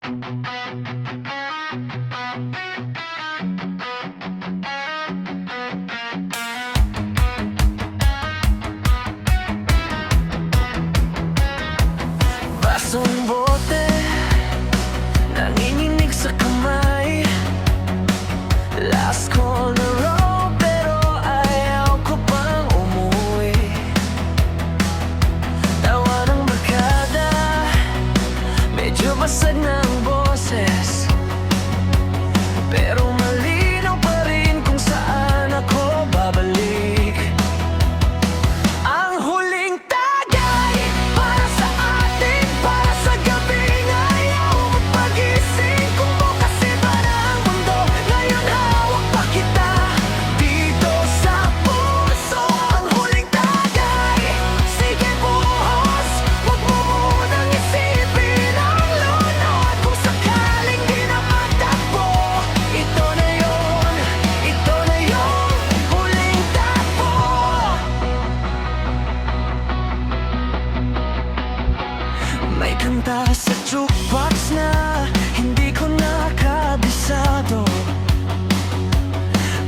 Basong bote, nanginginig sa kamay. Last call na raw, pero ayaw ko pang umuwi. Tawa ng barkada, medyo basag na ang boses, pero malinaw pa rin kung saan ako babalik. Ang huling tagay para sa atin, para sa gabing ayaw magpagising. Kung bukas iba na ang mundo, ngayon hawak pa kita dito sa puso. Ang huling tagay, sige buhos, huwag mo munang isipin ang lunod. Kung sakaling di na magtakbo, ito na yun, ito na yung huling takbo. May kanta sa jukebox na hindi ko nakabisado,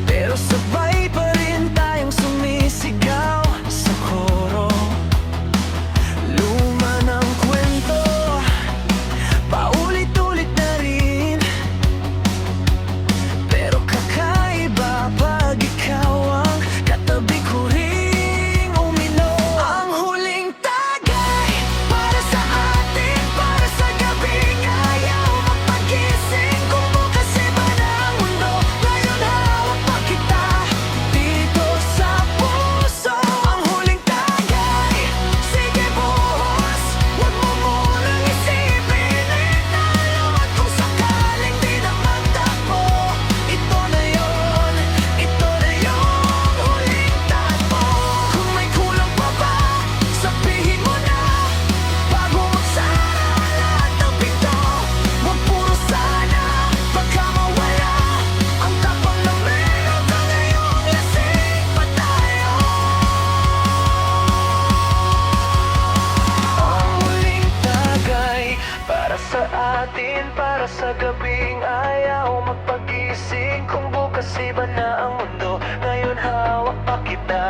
pero sabay pa rin tayong sumisigaw sa koro. Luma ng kwento, paulit-ulit na rin, pero kakaiba pag ikaw ang katabi ko ring uminom. Ang huling tagay para sa atin, para sa gabing ayaw magpagising. Kung bukas iba na ang mundo, ngayon hawak pa kita dito sa puso. Ang huling tagay, sige buhos, huwag mo munang isipin italawat. Kung sakaling di na magtakbo, ito na yun, ito na yung huling takbo. Kung may kulang pa ba, sabihin mo na bago magsara lahat ng pinto. Huwag puro sana, baka mawala ang tapang na meron ka ngayong lasing pa tayo. Ang huling tagay para sa atin, para sa gabing ayaw magpagising. Kung bukas iba na ang mundo, ngayon hawak pa kita